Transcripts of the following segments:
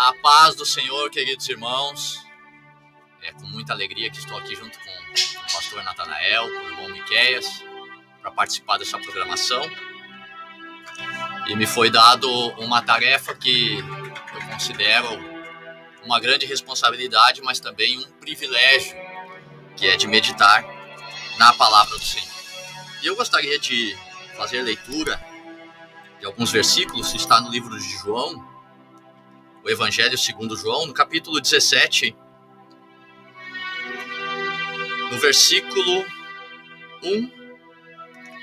A paz do Senhor, queridos irmãos. É com muita alegria que estou aqui junto com o pastor Natanael, com o irmão Miqueias, para participar dessa programação. E me foi dado uma tarefa que eu considero uma grande responsabilidade, mas também um privilégio, que é de meditar na palavra do Senhor. E eu gostaria de fazer leitura de alguns versículos, está no livro de João, o Evangelho segundo João, no capítulo 17, no versículo 1,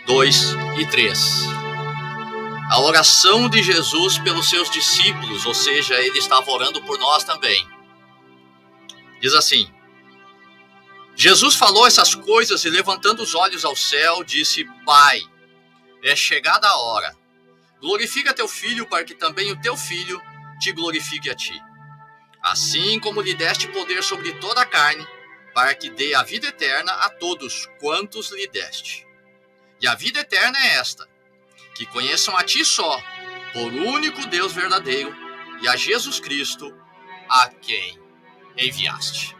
2 e 3. A oração de Jesus pelos seus discípulos, ou seja, ele estava orando por nós também. Diz assim: Jesus falou essas coisas e, levantando os olhos ao céu, disse: Pai, é chegada a hora. Glorifica teu filho, para que também o teu filho te glorifique a ti. Assim como lhe deste poder sobre toda a carne, para que dê a vida eterna a todos quantos lhe deste. E a vida eterna é esta: que conheçam a ti só, por único Deus verdadeiro, e a Jesus Cristo, a quem enviaste.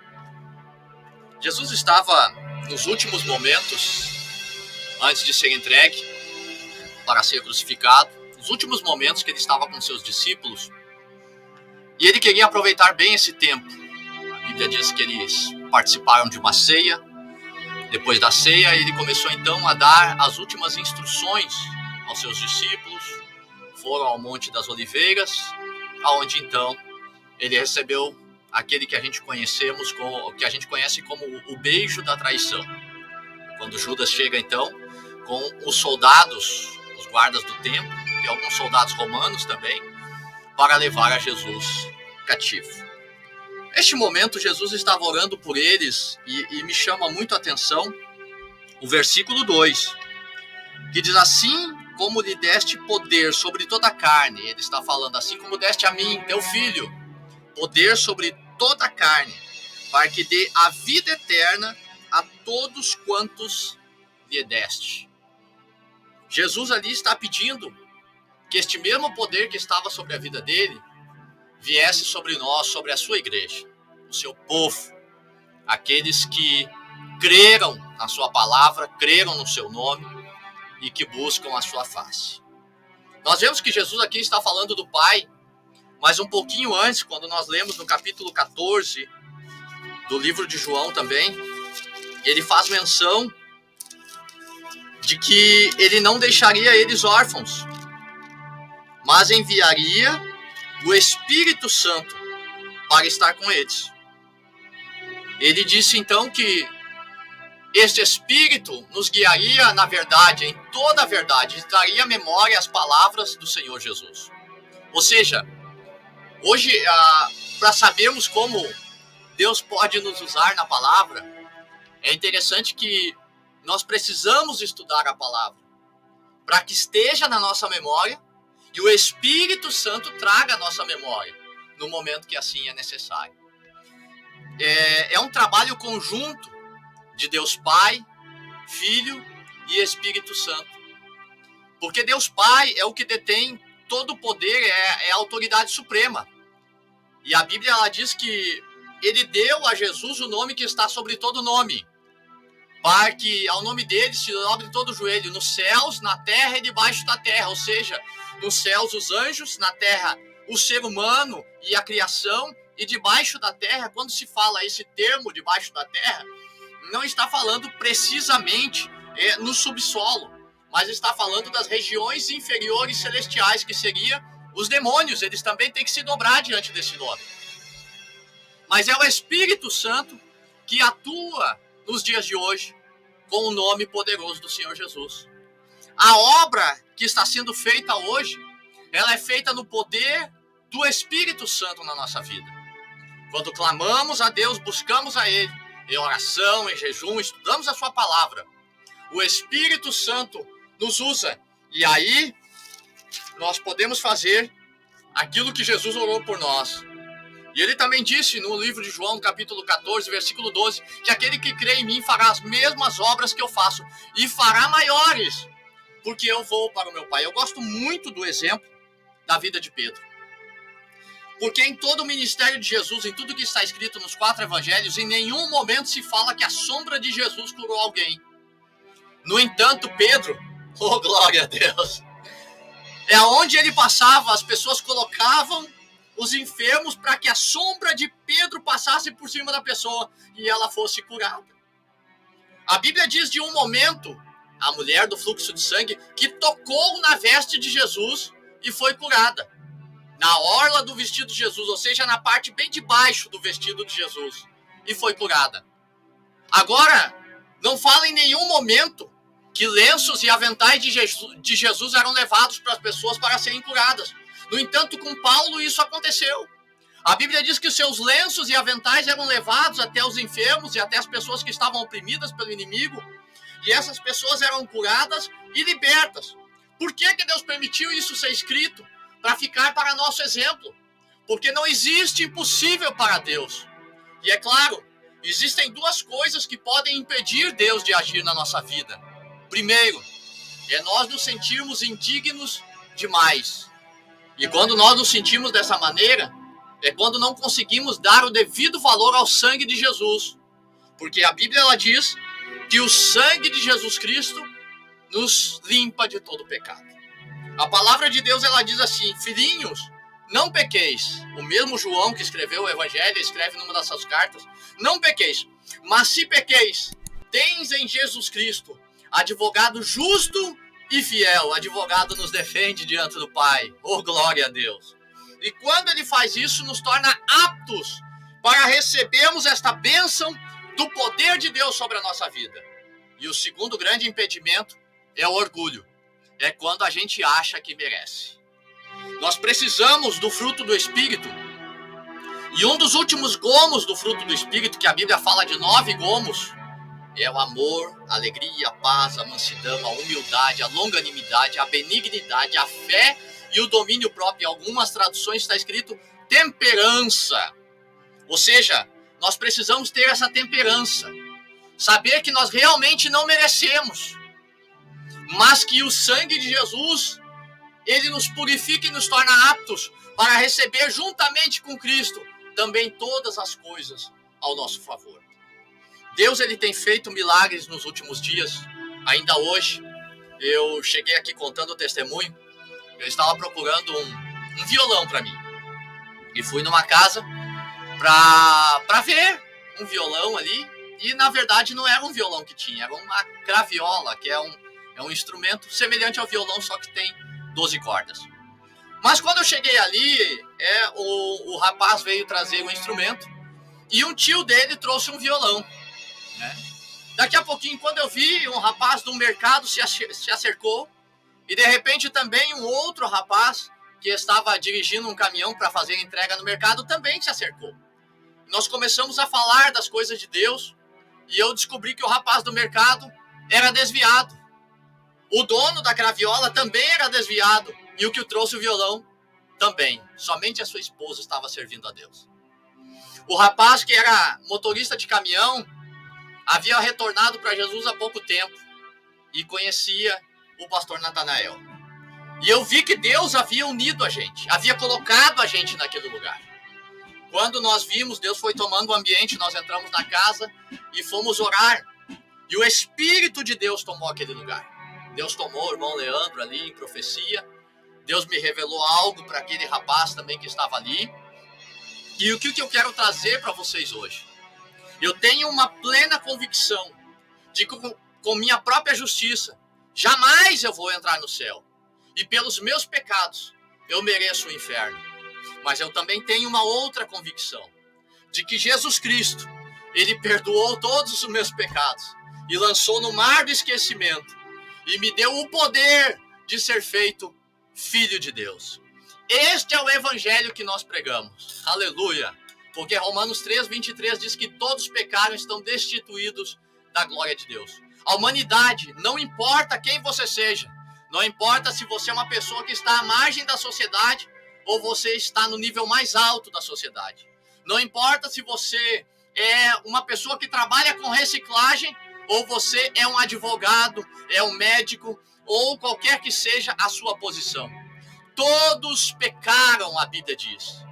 Jesus estava nos últimos momentos, antes de ser entregue para ser crucificado, nos últimos momentos que ele estava com seus discípulos, e ele queria aproveitar bem esse tempo. A Bíblia diz que eles participaram de uma ceia. Depois da ceia, ele começou então a dar as últimas instruções aos seus discípulos. Foram ao Monte das Oliveiras, aonde então ele recebeu aquele que a gente conhece como o beijo da traição. Quando Judas chega então com os soldados, os guardas do templo e alguns soldados romanos também, para levar a Jesus cativo. Neste momento, Jesus estava orando por eles e me chama muito a atenção o versículo 2, que diz: assim como lhe deste poder sobre toda a carne, ele está falando, assim como deste a mim, teu filho, poder sobre toda a carne, para que dê a vida eterna a todos quantos lhe deste. Jesus ali está pedindo que este mesmo poder que estava sobre a vida dele viesse sobre nós, sobre a sua igreja, o seu povo, aqueles que creram na sua palavra, creram no seu nome e que buscam a sua face. Nós vemos que Jesus aqui está falando do Pai, mas um pouquinho antes, quando nós lemos no capítulo 14 do livro de João também, ele faz menção de que ele não deixaria eles órfãos, mas enviaria o Espírito Santo para estar com eles. Ele disse então que este Espírito nos guiaria na verdade, em toda a verdade, e traria à memória as palavras do Senhor Jesus. Ou seja, hoje, para sabermos como Deus pode nos usar na palavra, é interessante que nós precisamos estudar a palavra, para que esteja na nossa memória e o Espírito Santo traga a nossa memória no momento que assim é necessário. É um trabalho conjunto de Deus Pai, Filho e Espírito Santo. Porque Deus Pai é o que detém todo o poder, é a autoridade suprema. E a Bíblia ela diz que ele deu a Jesus o nome que está sobre todo nome, para que ao nome dele se dobre todo o joelho, nos céus, na terra e debaixo da terra. Ou seja, nos céus os anjos, na terra o ser humano e a criação, e debaixo da terra, quando se fala esse termo debaixo da terra, não está falando precisamente no subsolo, mas está falando das regiões inferiores celestiais, que seria os demônios. Eles também têm que se dobrar diante desse nome. Mas é o Espírito Santo que atua nos dias de hoje com o nome poderoso do Senhor Jesus. A obra que está sendo feita hoje, ela é feita no poder do Espírito Santo na nossa vida. Quando clamamos a Deus, buscamos a Ele, em oração, em jejum, estudamos a sua palavra, o Espírito Santo nos usa, e aí nós podemos fazer aquilo que Jesus orou por nós. E ele também disse no livro de João, no capítulo 14, versículo 12, que aquele que crê em mim fará as mesmas obras que eu faço, e fará maiores, porque eu vou para o meu Pai. Eu gosto muito do exemplo da vida de Pedro. Porque em todo o ministério de Jesus, em tudo que está escrito nos 4 evangelhos, em nenhum momento se fala que a sombra de Jesus curou alguém. No entanto, Pedro, oh glória a Deus, é onde ele passava, as pessoas colocavam os enfermos para que a sombra de Pedro passasse por cima da pessoa e ela fosse curada. A Bíblia diz de um momento, a mulher do fluxo de sangue, que tocou na veste de Jesus e foi curada. Na orla do vestido de Jesus, ou seja, na parte bem de baixo do vestido de Jesus, e foi curada. Agora, não fala em nenhum momento que lenços e aventais de Jesus eram levados para as pessoas para serem curadas. No entanto, com Paulo isso aconteceu. A Bíblia diz que os seus lenços e aventais eram levados até os enfermos e até as pessoas que estavam oprimidas pelo inimigo, e essas pessoas eram curadas e libertas. Por que Deus permitiu isso ser escrito? Para ficar para nosso exemplo. Porque não existe impossível para Deus. E é claro, existem 2 coisas que podem impedir Deus de agir na nossa vida. Primeiro, é nós nos sentirmos indignos demais. E quando nós nos sentimos dessa maneira, é quando não conseguimos dar o devido valor ao sangue de Jesus. Porque a Bíblia ela diz que o sangue de Jesus Cristo nos limpa de todo pecado. A palavra de Deus ela diz assim: filhinhos, não pequeis. O mesmo João que escreveu o Evangelho, escreve numa das suas cartas: não pequeis, mas se pequeis, tens em Jesus Cristo advogado justo e fiel. Advogado nos defende diante do Pai. Oh, glória a Deus. E quando ele faz isso, nos torna aptos para recebermos esta bênção do poder de Deus sobre a nossa vida. E o segundo grande impedimento é o orgulho. É quando a gente acha que merece. Nós precisamos do fruto do Espírito. E um dos últimos gomos do fruto do Espírito, que a Bíblia fala de 9 gomos, é o amor, a alegria, a paz, a mansidão, a humildade, a longanimidade, a benignidade, a fé e o domínio próprio. Em algumas traduções está escrito temperança. Ou seja, nós precisamos ter essa temperança. Saber que nós realmente não merecemos, mas que o sangue de Jesus, ele nos purifica e nos torna aptos para receber juntamente com Cristo também todas as coisas ao nosso favor. Deus ele tem feito milagres nos últimos dias. Ainda hoje, eu cheguei aqui contando o testemunho. Eu estava procurando um violão para mim. E fui numa casa para ver um violão ali. E na verdade não era um violão que tinha, era uma craviola, que é um instrumento semelhante ao violão, só que tem 12 cordas. Mas quando eu cheguei ali, o rapaz veio trazer um instrumento e um tio dele trouxe um violão. Né? Daqui a pouquinho, quando eu vi, um rapaz do mercado se acercou e de repente também um outro rapaz que estava dirigindo um caminhão para fazer entrega no mercado também se acercou. Nós começamos a falar das coisas de Deus e eu descobri que o rapaz do mercado era desviado. O dono da craviola também era desviado e o que trouxe o violão também. Somente a sua esposa estava servindo a Deus. O rapaz que era motorista de caminhão havia retornado para Jesus há pouco tempo e conhecia o pastor Natanael. E eu vi que Deus havia unido a gente, havia colocado a gente naquele lugar. Quando nós vimos, Deus foi tomando o ambiente, nós entramos na casa e fomos orar. E o Espírito de Deus tomou aquele lugar. Deus tomou o irmão Leandro ali em profecia. Deus me revelou algo para aquele rapaz também que estava ali. E o que eu quero trazer para vocês hoje? Eu tenho uma plena convicção de que com minha própria justiça, jamais eu vou entrar no céu. E pelos meus pecados, eu mereço o inferno. Mas eu também tenho uma outra convicção, de que Jesus Cristo, ele perdoou todos os meus pecados e lançou no mar do esquecimento e me deu o poder de ser feito filho de Deus. Este é o evangelho que nós pregamos. Aleluia! Porque Romanos 3:23 diz que todos pecaram e estão destituídos da glória de Deus. A humanidade, não importa quem você seja, não importa se você é uma pessoa que está à margem da sociedade ou você está no nível mais alto da sociedade. Não importa se você é uma pessoa que trabalha com reciclagem ou você é um advogado, é um médico ou qualquer que seja a sua posição. Todos pecaram, a Bíblia diz.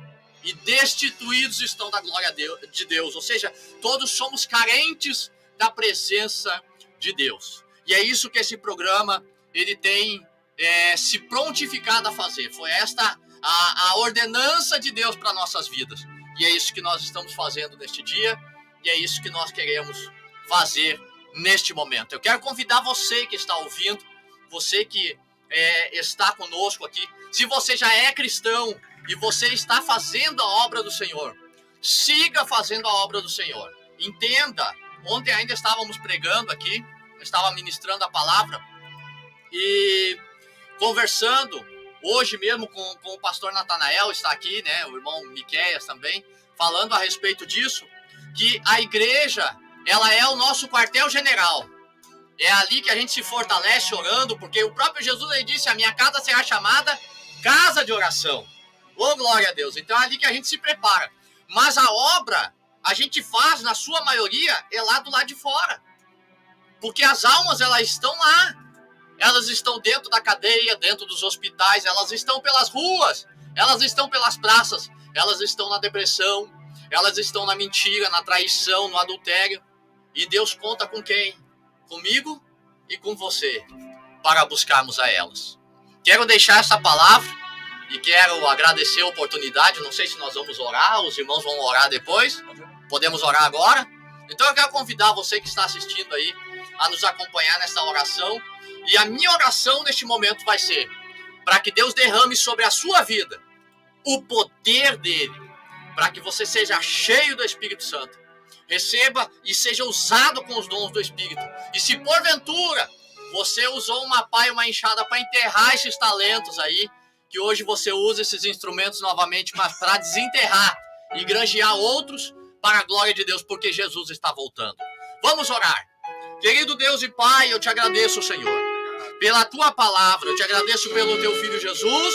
e destituídos estão da glória de Deus. Ou seja, todos somos carentes da presença de Deus. E é isso que esse programa ele tem se prontificado a fazer. Foi esta a ordenança de Deus para nossas vidas. E é isso que nós estamos fazendo neste dia, e é isso que nós queremos fazer neste momento. Eu quero convidar você que está ouvindo, você que está conosco aqui, se você já é cristão e você está fazendo a obra do Senhor, siga fazendo a obra do Senhor. Entenda, ontem ainda estávamos pregando aqui, estava ministrando a palavra e conversando, hoje mesmo com o pastor Natanael, está aqui, né, o irmão Miqueias também, falando a respeito disso, que a igreja, ela é o nosso quartel-general. É ali que a gente se fortalece orando, porque o próprio Jesus ele disse, a minha casa será chamada casa de oração. Oh, glória a Deus. Então é ali que a gente se prepara. Mas a obra, a gente faz, na sua maioria, é lá do lado de fora. Porque as almas, elas estão lá. Elas estão dentro da cadeia, dentro dos hospitais, elas estão pelas ruas, elas estão pelas praças, elas estão na depressão, elas estão na mentira, na traição, no adultério. E Deus conta com quem? Comigo e com você, para buscarmos a elas. Quero deixar essa palavra e quero agradecer a oportunidade. Não sei se nós vamos orar, os irmãos vão orar depois. Podemos orar agora? Então eu quero convidar você que está assistindo aí a nos acompanhar nessa oração. E a minha oração neste momento vai ser para que Deus derrame sobre a sua vida o poder dele, para que você seja cheio do Espírito Santo, receba e seja usado com os dons do Espírito. E se porventura você usou uma pá e uma enxada para enterrar esses talentos aí, que hoje você usa esses instrumentos novamente para desenterrar e granjear outros para a glória de Deus, porque Jesus está voltando. Vamos orar. Querido Deus e Pai, eu te agradeço, Senhor, pela tua palavra. Eu te agradeço pelo teu filho Jesus,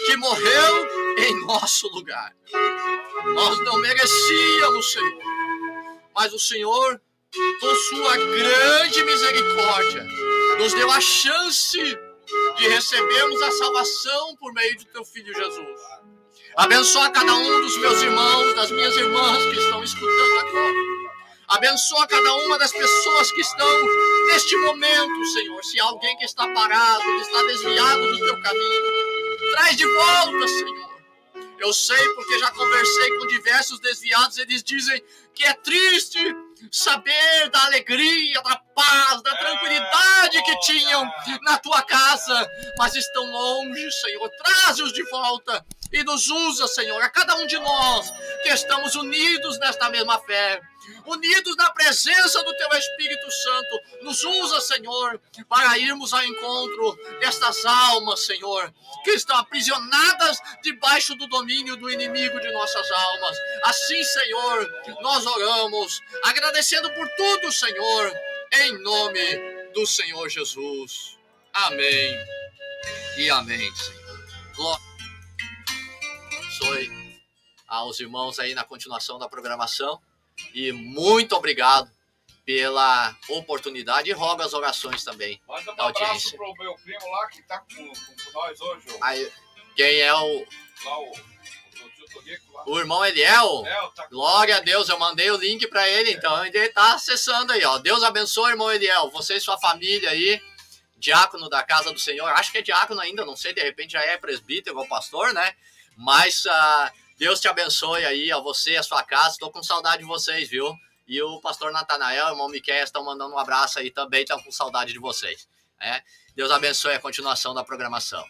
que morreu em nosso lugar. Nós não merecíamos, Senhor, mas o Senhor, com sua grande misericórdia, nos deu a chance de recebermos a salvação por meio do teu filho Jesus. Abençoa cada um dos meus irmãos, das minhas irmãs que estão escutando agora. Abençoa cada uma das pessoas que estão neste momento, Senhor. Se há alguém que está parado, que está desviado do teu caminho, traz de volta, Senhor. Eu sei porque já conversei com diversos desviados, eles dizem que é triste saber da alegria, da paz, da tranquilidade que tinham na tua casa, mas estão longe, Senhor. Traze-os de volta e nos usa, Senhor, a cada um de nós que estamos unidos nesta mesma fé, unidos na presença do teu Espírito Santo. Nos usa, Senhor, para irmos ao encontro destas almas, Senhor, que estão aprisionadas debaixo do domínio do inimigo de nossas almas. Assim, Senhor, nós oramos, agradecendo por tudo, Senhor, em nome do Senhor Jesus. Amém e amém, Senhor. Glória aos irmãos aí na continuação da programação. E muito obrigado pela oportunidade e rogo as orações também. Manda um abraço pro meu primo lá que tá com nós hoje. Aí, quem é o... Lá, o tio Tonico lá. O irmão Eliel? Tá... Glória a Deus, eu mandei o link para ele, então ele tá acessando aí, ó. Deus abençoe, irmão Eliel, você e sua família aí, diácono da casa do Senhor. Acho que é diácono ainda, não sei, de repente já é presbítero ou pastor, né? Mas... Deus te abençoe aí, a você, a sua casa. Estou com saudade de vocês, viu? E o pastor Natanael, o irmão Miqueias estão mandando um abraço aí também, estão com saudade de vocês. Deus abençoe a continuação da programação.